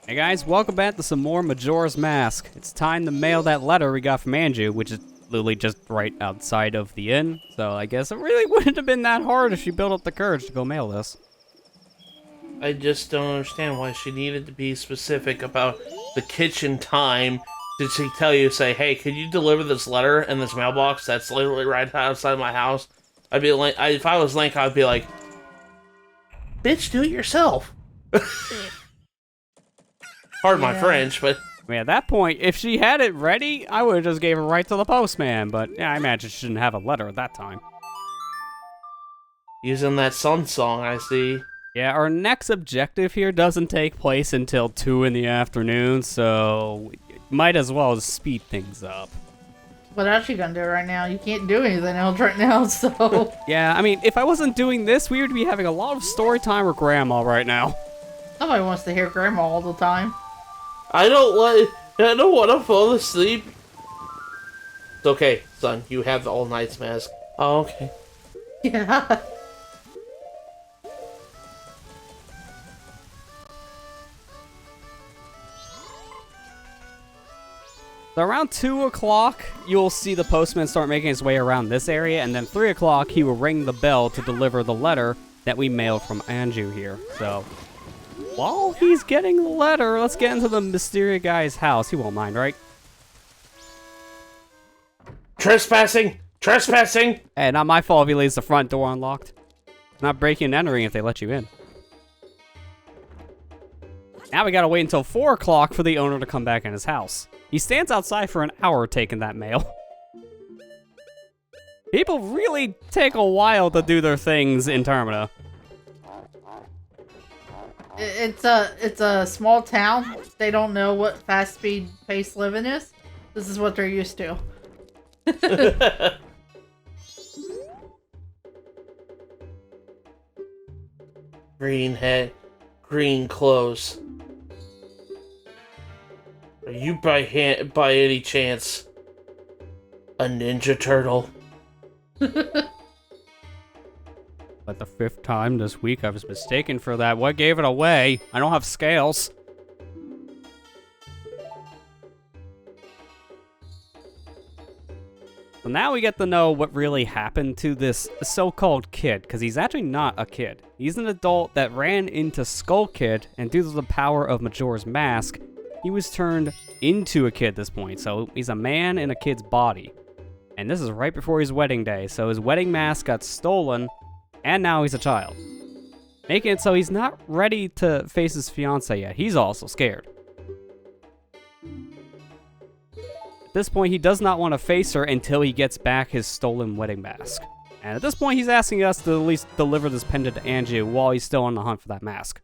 Hey guys, welcome back to some more Majora's Mask. It's time to mail that letter we got from Anju, which is literally just right outside of the inn. So I guess it really wouldn't have been that hard if she built up the courage to go mail this. I just don't understand why she needed to be specific about the kitchen time. Did she tell you, say, hey, could you deliver this letter in this mailbox that's literally right outside my house? I'd be like, if I was Link, I'd be like, bitch, do it yourself. Pardon my French, but... I mean, at that point, if she had it ready, I would have just gave it right to the postman, but yeah, I imagine she didn't have a letter at that time. Using that Sun song, I see. Yeah, our next objective here doesn't take place until 2 in the afternoon, so we might as well speed things up. What else you gonna do right now? You can't do anything else right now, so... Yeah, I mean, if I wasn't doing this, we would be having a lot of story time with Grandma right now. Nobody wants to hear Grandma all the time. I don't want to fall asleep. It's okay, son. You have the All Night's mask. Oh, okay. Yeah. So around 2 o'clock, you'll see the postman start making his way around this area, and then 3 o'clock, he will ring the bell to deliver the letter that we mailed from Anju here. So, while he's getting the letter, let's get into the mysterious guy's house. He won't mind, right? Trespassing! Trespassing! Hey, not my fault if he leaves the front door unlocked. Not breaking and entering if they let you in. Now we gotta wait until 4 o'clock for the owner to come back in his house. He stands outside for an hour taking that mail. People really take a while to do their things in Termina. It's a small town. They don't know what fast speed pace living is. This is what they're used to. Green head, green clothes. Are you by any chance a Ninja Turtle? But the 5th time this week I was mistaken for that. What gave it away? I don't have scales. So now we get to know what really happened to this so-called kid, because he's actually not a kid. He's an adult that ran into Skull Kid, and due to the power of Majora's Mask, he was turned into a kid at this point. So he's a man in a kid's body. And this is right before his wedding day, so his wedding mask got stolen, and now he's a child. Making it so he's not ready to face his fiancée yet. He's also scared. At this point, he does not want to face her until he gets back his stolen wedding mask. And at this point, he's asking us to at least deliver this pendant to Anju while he's still on the hunt for that mask.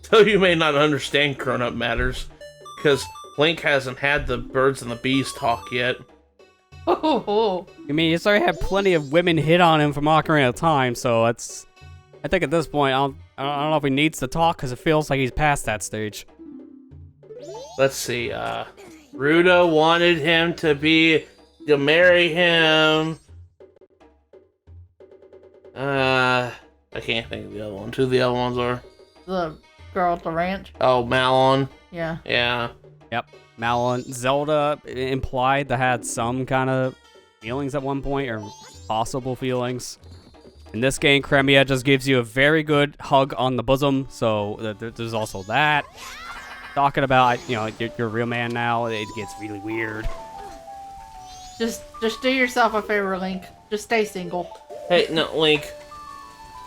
So you may not understand grown-up matters, because Link hasn't had the birds and the bees talk yet. Oh. I mean, he's already had plenty of women hit on him from Ocarina of Time, so it's... I think at this point, I don't know if he needs to talk, because it feels like he's past that stage. Let's see, Ruda wanted him to marry him. I can't think of the other ones. Who the other ones are? The girl at the ranch. Oh, Malon. Yeah. Yeah. Yep. Malon. Zelda implied that had some kind of feelings at one point, or possible feelings. In this game, Cremia just gives you a very good hug on the bosom, so there's also that. Talking about, you know, you're a real man now, it gets really weird. Just do yourself a favor, Link. Just stay single. Hey, no, Link.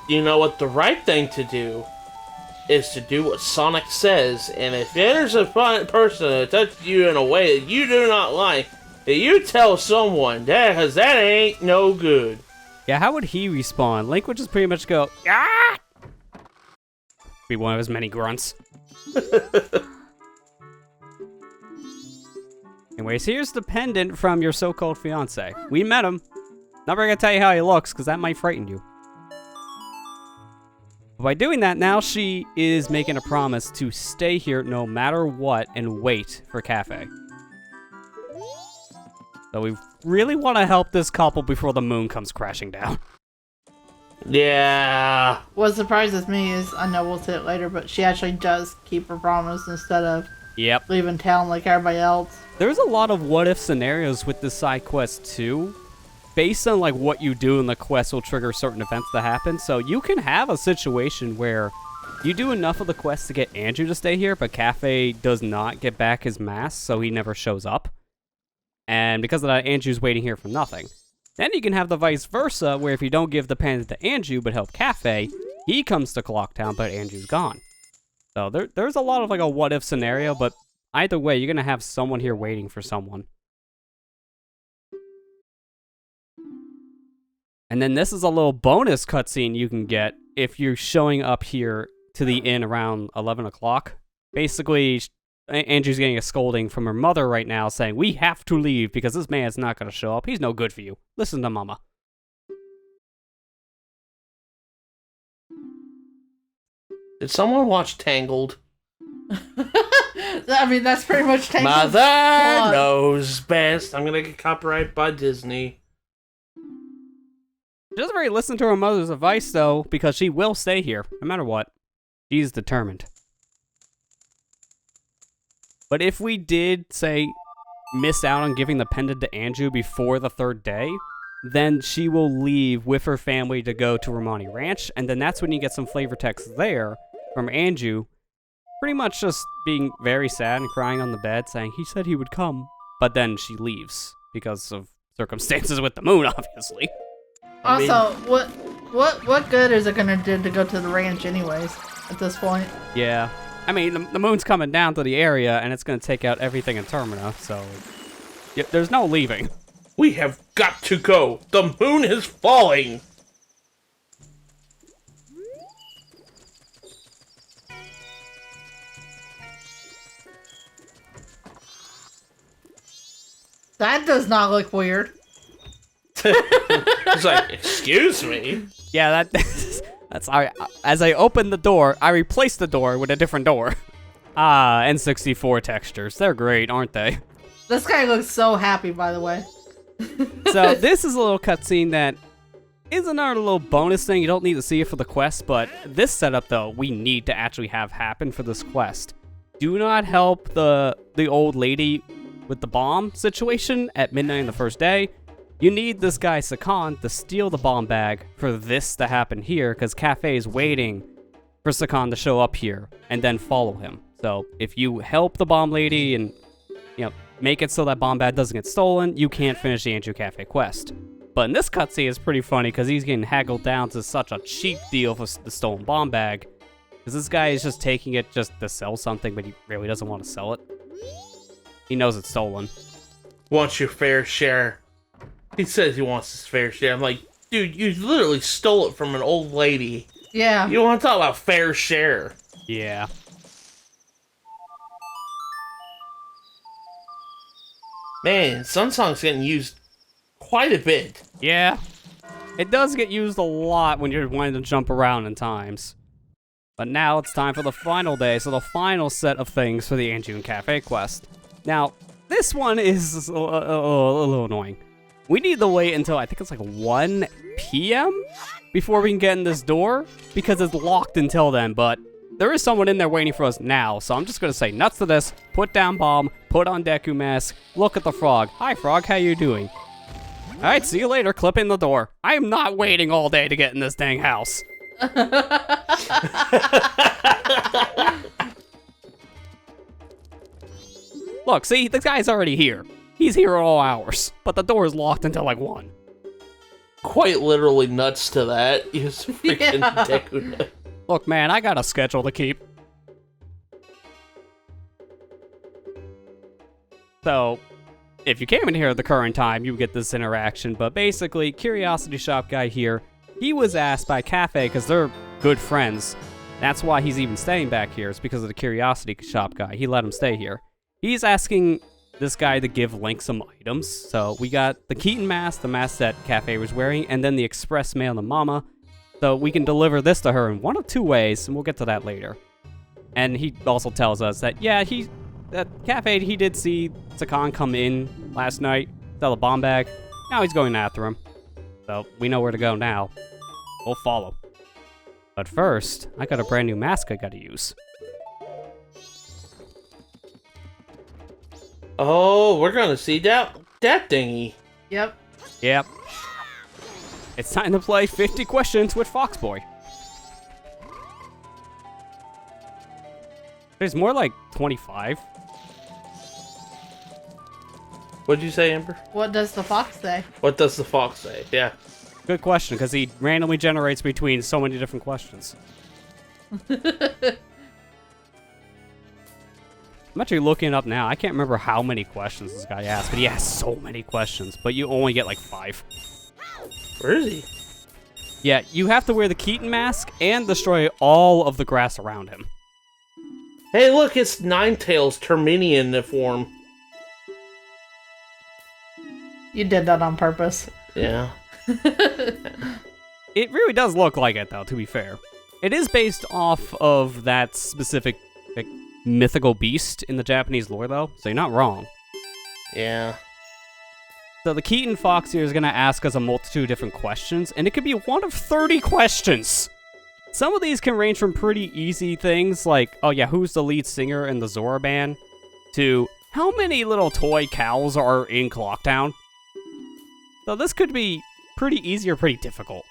You know what the right thing to do is to do what Sonic says, and if there's a person that touches you in a way that you do not like, that you tell someone that, because that ain't no good. Yeah, how would he respond? Link would just pretty much go, ah! Be one of his many grunts. Anyways, here's the pendant from your so-called fiance. We met him. Not gonna tell you how he looks, because that might frighten you. But by doing that, now she is making a promise to stay here no matter what and wait for Kafei. So we really want to help this couple before the moon comes crashing down. Yeah. What surprises me is, I know we'll say it later, but she actually does keep her promise instead of Yep. leaving town like everybody else. There's a lot of what-if scenarios with this side quest, too. Based on, like, what you do in the quest will trigger certain events to happen. So you can have a situation where you do enough of the quest to get Andrew to stay here, but Kafei does not get back his mask, so he never shows up. And because of that, Andrew's waiting here for nothing. Then you can have the vice versa, where if you don't give the pendant to Andrew but help Kafei, he comes to Clocktown, but Andrew's gone. So there's a lot of, like, a what-if scenario, but either way, you're going to have someone here waiting for someone. And then this is a little bonus cutscene you can get if you're showing up here to the inn around 11 o'clock. Basically, Andrew's getting a scolding from her mother right now saying, we have to leave because this man's not going to show up. He's no good for you. Listen to mama. Did someone watch Tangled? I mean, that's pretty much Tangled. Mother knows best. I'm gonna get copyrighted by Disney. She doesn't really listen to her mother's advice, though, because she will stay here, no matter what. She's determined. But if we did, say, miss out on giving the pendant to Andrew before the 3rd day, then she will leave with her family to go to Romani Ranch, and then that's when you get some flavor text there from Andrew, pretty much just being very sad and crying on the bed, saying he said he would come, but then she leaves because of circumstances with the moon, obviously. Also, what good is it gonna do to go to the ranch anyways at this point? Yeah. I mean, the moon's coming down to the area, and it's going to take out everything in Termina, so there's no leaving. We have got to go. The moon is falling. That does not look weird. It's like, excuse me. Yeah, that's as I opened the door, I replaced the door with a different door. Ah, N64 textures. They're great, aren't they? This guy looks so happy, by the way. So this is a little cutscene that is another little bonus thing. You don't need to see it for the quest, but this setup, though, we need to actually have happen for this quest. Do not help the old lady with the bomb situation at midnight on the 1st day. You need this guy, Sakan, to steal the bomb bag for this to happen here, because Kafei is waiting for Sakan to show up here and then follow him. So if you help the bomb lady and, you know, make it so that bomb bag doesn't get stolen, you can't finish the Andrew Kafei quest. But in this cutscene, it's pretty funny because he's getting haggled down to such a cheap deal for the stolen bomb bag. Because this guy is just taking it just to sell something, but he really doesn't want to sell it. He knows it's stolen. Wants your fair share. He says he wants his fair share. I'm like, dude, you literally stole it from an old lady. Yeah. You want to talk about fair share? Yeah. Man, Sunsong's getting used quite a bit. Yeah. It does get used a lot when you're wanting to jump around in times. But now it's time for the final day, so the final set of things for the Andrew Kafei quest. Now, this one is a little annoying. We need to wait until, I think it's like 1 p.m. before we can get in this door, because it's locked until then, but there is someone in there waiting for us now, so I'm just going to say nuts to this, put down bomb, put on Deku mask, look at the frog. Hi frog, how you doing? Alright, see you later, clip in the door. I am not waiting all day to get in this dang house. Look, see, the guy's already here. He's here at all hours, but the door is locked until like 1. Quite literally nuts to that. Use freaking Deku. Look, man, I got a schedule to keep. So, if you came in here at the current time, you would get this interaction, but basically, Curiosity Shop guy here, he was asked by Kafei, because they're good friends. That's why he's even staying back here, it's because of the Curiosity Shop guy. He let him stay here. He's asking this guy to give Link some items. So we got the Keaton mask, the mask that Kafei was wearing, and then the express mail to Mama. So we can deliver this to her in one of 2 ways, and we'll get to that later. And he also tells us that, yeah, Kafei, he did see Sakan come in last night, sell a bomb bag. Now he's going after him. So we know where to go now. We'll follow. But first, I got a brand new mask I gotta use. Oh, we're gonna see that thingy. Yep. Yep. It's time to play 50 questions with Foxboy. There's more like 25. What'd you say, Amber? What does the fox say? What does the fox say? Yeah. Good question, because he randomly generates between so many different questions. I'm actually looking it up now. I can't remember how many questions this guy asked, but he asked so many questions, but you only get like 5. Where is he? Yeah, you have to wear the Keaton mask and destroy all of the grass around him. Hey, look, it's Ninetales Terminian form. You did that on purpose. Yeah. It really does look like it, though, to be fair. It is based off of that specific like, mythical beast in the Japanese lore, though, so you're not wrong. Yeah. So the Keaton Fox here is going to ask us a multitude of different questions, and it could be one of 30 questions. Some of these can range from pretty easy things like, oh yeah, who's the lead singer in the Zora band, to how many little toy cows are in Clocktown. So this could be pretty easy or pretty difficult.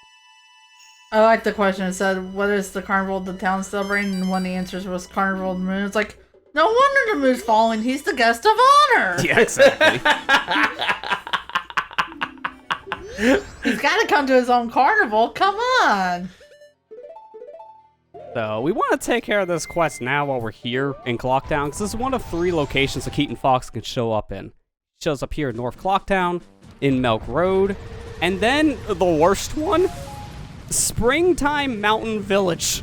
I like the question. It said, what is the carnival the town celebrating? And one of the answers was Carnival of the Moon. It's like, no wonder the moon's falling. He's the guest of honor. Yeah, exactly. He's got to come to his own carnival. Come on. So we want to take care of this quest now while we're here in Clocktown, because this is one of 3 locations the Keaton Fox can show up in. He shows up here in North Clocktown, in Milk Road, and then the worst one, Springtime Mountain Village.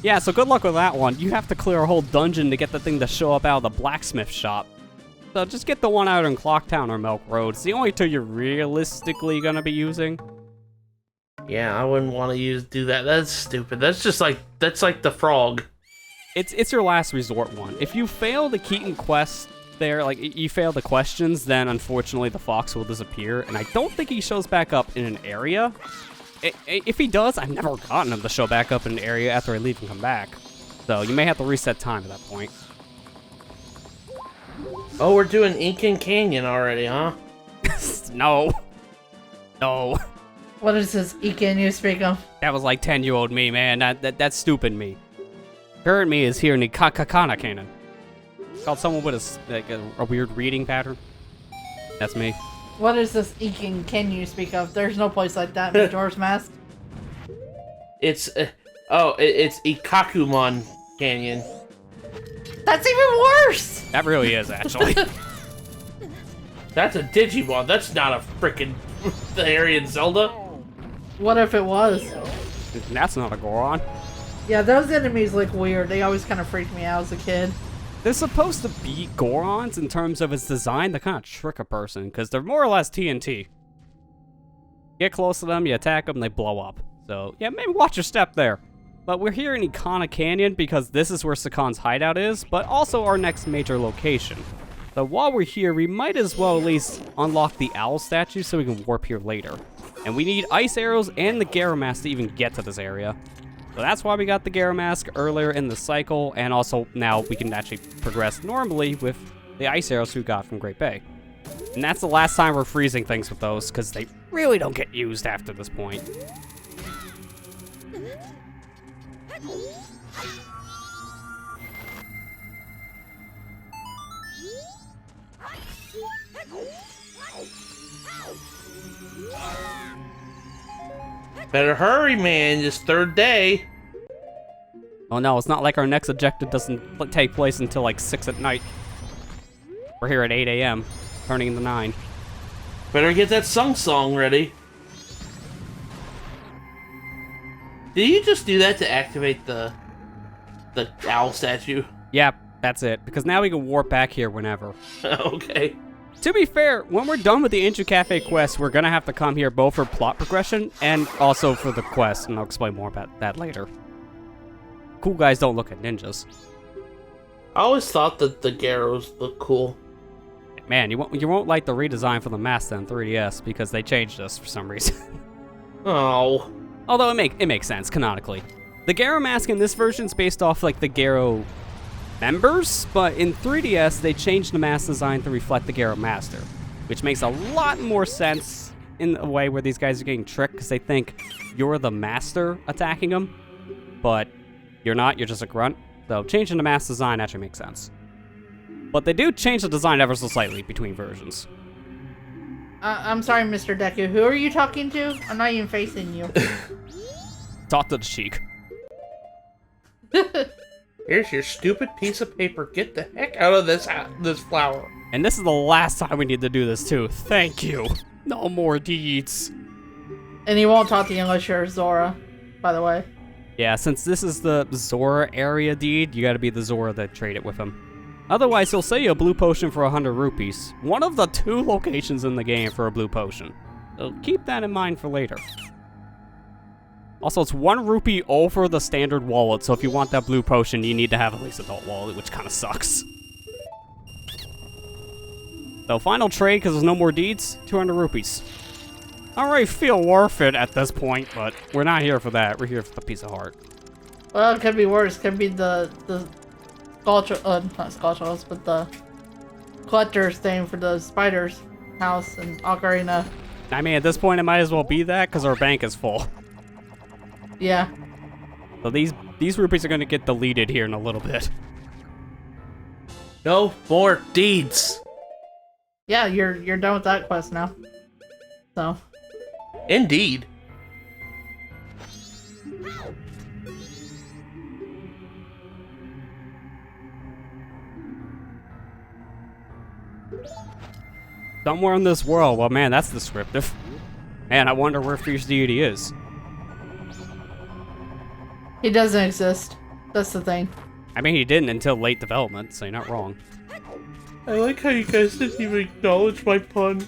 Yeah, so good luck with that one. You have to clear a whole dungeon to get the thing to show up out of the blacksmith shop. So just get the one out in Clocktown or Milk Road. It's the only 2 you're realistically going to be using. Yeah, I wouldn't want to do that. That's stupid. That's like the frog. It's your last resort one. If you fail the Keaton quest there, like you fail the questions, then unfortunately the fox will disappear, and I don't think he shows back up in an area. If he does, I've never gotten him to show back up in an area after I leave and come back. So you may have to reset time at that point. Oh, we're doing Incan Canyon already, huh? No. No. What is this Ekin you speak of? That was like 10-year-old me, man. That's stupid me. Current me is here in the Kakakana Canyon. Called someone with a weird reading pattern. That's me. What is this Ekin can you speak of? There's no place like that in Majora's Mask. It's it's Ikakumon Canyon. That's even worse! That really is, actually. That's a Digimon. That's not a freaking the area in Zelda. What if it was? That's not a Goron. Yeah, those enemies look weird. They always kind of freaked me out as a kid. They're supposed to be Gorons in terms of its design. They kind of trick a person, because they're more or less TNT. Get close to them, you attack them, they blow up. So, yeah, maybe watch your step there. But we're here in Ikana Canyon because this is where Sakon's hideout is, but also our next major location. So while we're here, we might as well at least unlock the owl statue so we can warp here later. And we need ice arrows and the Garo Mask to even get to this area. So that's why we got the Garo Mask earlier in the cycle, and also now we can actually progress normally with the ice arrows we got from Great Bay. And that's the last time we're freezing things with those, because they really don't get used after this point. Better hurry, man. It's 3rd day. Oh no, it's not like our next objective doesn't take place until like 6 at night. We're here at 8 a.m., turning into 9. Better get that song ready. Did you just do that to activate the owl statue? Yep, that's it, because now we can warp back here whenever. Okay. To be fair, when we're done with the Intro Cafe quest, we're gonna have to come here both for plot progression and also for the quest, and I'll explain more about that later. Cool guys don't look at ninjas. I always thought that the Garos looked cool. Man, you won't like the redesign for the mask on 3DS because they changed us for some reason. Oh. Although it makes sense, canonically. The Garo mask in this version is based off, like, the Garo members, but in 3DS, they changed the mask design to reflect the Garo Master, which makes a lot more sense in a way where these guys are getting tricked because they think you're the master attacking them, but you're not, you're just a grunt. So changing the mask design actually makes sense. But they do change the design ever so slightly between versions. I'm sorry, Mr. Deku. Who are you talking to? I'm not even facing you. Talk to the cheek. Here's your stupid piece of paper. Get the heck out of this flower. And this is the last time we need to do this too. Thank you. No more deeds. And he won't talk to English or Zora, by the way. Yeah, since this is the Zora area deed, you gotta be the Zora that trade it with him. Otherwise, he'll sell you a blue potion for 100 rupees. One of the 2 locations in the game for a blue potion. So keep that in mind for later. Also, it's 1 rupee over the standard wallet, so if you want that blue potion, you need to have at least adult wallet, which kind of sucks. So final trade, because there's no more deeds, 200 rupees. I already feel worth it at this point, but we're not here for that. We're here for the piece of heart. Well, it could be worse. It could be the sculpture, not sculptures, but the collector's thing for the spider's house in Ocarina. I mean, at this point, it might as well be that, because our bank is full. Yeah. So these rupees are going to get deleted here in a little bit. No more deeds. Yeah, you're done with that quest now. So. Indeed. Somewhere in this world. Well, man, that's descriptive. Man, I wonder where Fierce Deity is. He doesn't exist. That's the thing. I mean, he didn't until late development, so you're not wrong. I like how you guys didn't even acknowledge my pun.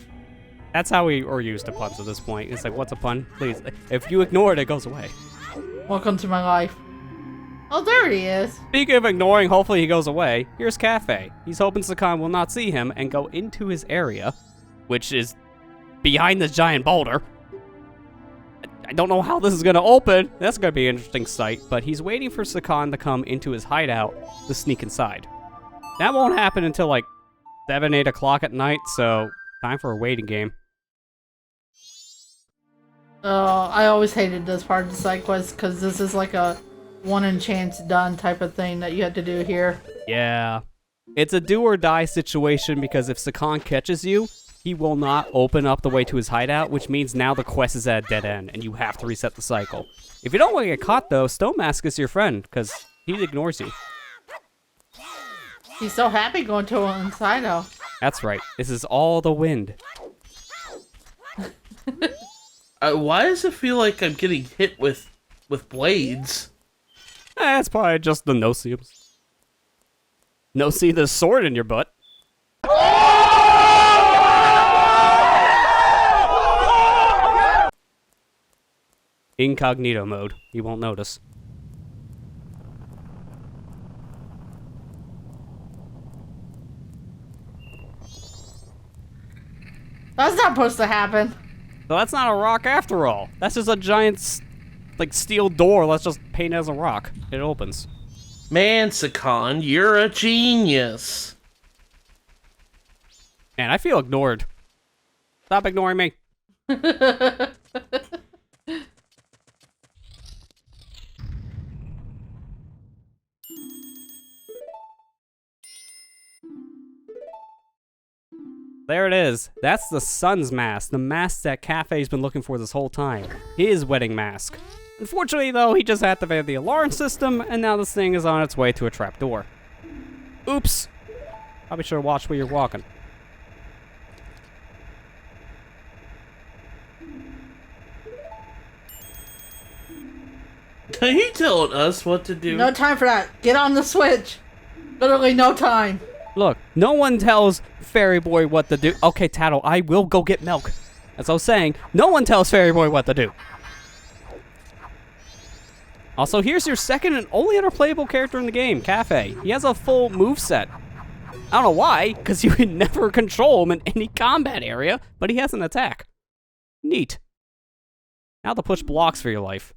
That's how we are used to puns at this point. It's like, what's a pun? Please. If you ignore it, it goes away. Welcome to my life. Oh, there he is. Speaking of ignoring, hopefully he goes away. Here's Kafei. He's hoping Sakan will not see him and go into his area, which is behind this giant boulder. I don't know how this is going to open. That's going to be an interesting sight, but he's waiting for Sakan to come into his hideout to sneak inside. That won't happen until like 7, 8 o'clock at night, so time for a waiting game. I always hated this part of the side quest because this is like a one in chance done type of thing that you have to do here. Yeah. It's a do or die situation because if Sakan catches you, he will not open up the way to his hideout, which means now the quest is at a dead end and you have to reset the cycle. If you don't want to get caught though, Stone Mask is your friend because he ignores you. He's so happy going to an hideout. That's right. This is all the wind. Why does it feel like I'm getting hit with blades? That's probably just the no-see-ums. No-see the sword in your butt. Incognito mode. You won't notice. That's not supposed to happen. So that's not a rock after all. That's just a giant, like, steel door. Let's just paint it as a rock. It opens. Man, Sakan, you're a genius. Man, I feel ignored. Stop ignoring me. There it is. That's the sun's mask, the mask that Kafei's been looking for this whole time. His wedding mask. Unfortunately, though, he just activated the alarm system, and now this thing is on its way to a trapdoor. Oops. Probably should have watched where you're walking. Are you telling us what to do? No time for that. Get on the switch. Literally no time. Look, no one tells FairyBoy what to do. Okay, Tattle, I will go get milk. As I was saying, no one tells FairyBoy what to do. Also, here's your second and only other playable character in the game, Kafei. He has a full moveset. I don't know why, because you can never control him in any combat area, but he has an attack. Neat. How to push blocks for your life.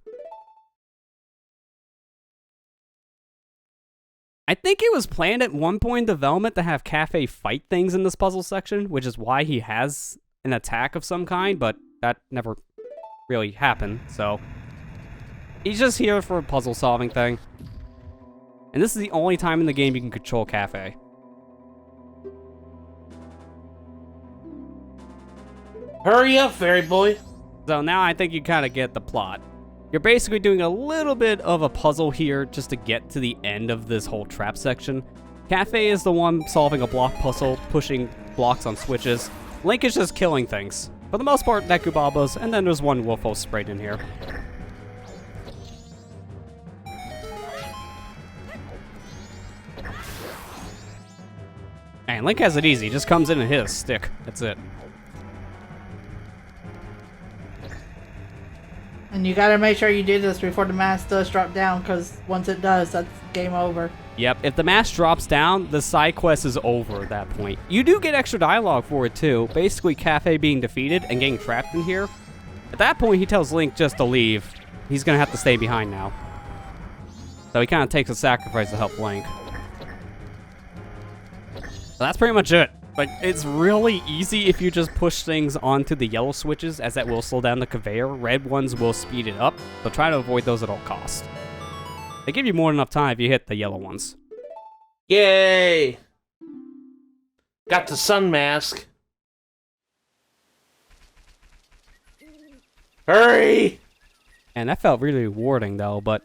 I think it was planned at one point in development to have Kafei fight things in this puzzle section, which is why he has an attack of some kind, but that never really happened, so... He's just here for a puzzle-solving thing. And this is the only time in the game you can control Kafei. Hurry up, FairyBoy. So now I think you kind of get the plot. You're basically doing a little bit of a puzzle here just to get to the end of this whole trap section. Kafei is the one solving a block puzzle, pushing blocks on switches. Link is just killing things. For the most part, Nekubabas, and then there's one Wolfo sprayed in here. And Link has it easy, just comes in and hits a stick. That's it. And you gotta make sure you do this before the mask does drop down, because once it does, that's game over. Yep, if the mask drops down, the side quest is over at that point. You do get extra dialogue for it too, basically Kafei being defeated and getting trapped in here. At that point, he tells Link just to leave. He's gonna have to stay behind now. So he kind of takes a sacrifice to help Link. So that's pretty much it. Like, it's really easy if you just push things onto the yellow switches, as that will slow down the conveyor. Red ones will speed it up, so try to avoid those at all costs. They give you more than enough time if you hit the yellow ones. Yay! Got the sun mask. Hurry! And that felt really rewarding, though, but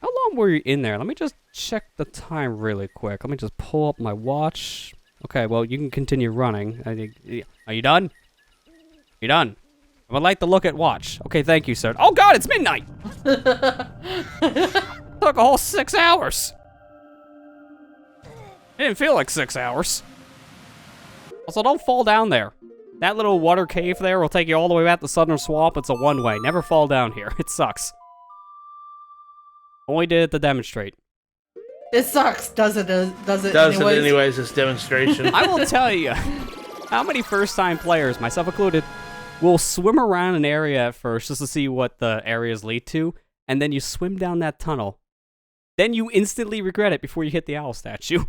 how long were you in there? Let me just check the time really quick. Let me just pull up my watch. Okay, well, you can continue running. Are you done? You done? I would like to look at watch. Okay, thank you, sir. Oh, God, it's midnight! Took a whole 6 hours. It didn't feel like 6 hours. Also, don't fall down there. That little water cave there will take you all the way back to Southern Swamp. It's a one-way. Never fall down here. It sucks. Only did it to demonstrate. It sucks. Does it anyways, this demonstration. I will tell you, how many first-time players, myself included, will swim around an area at first just to see what the areas lead to, and then you swim down that tunnel. Then you instantly regret it before you hit the owl statue.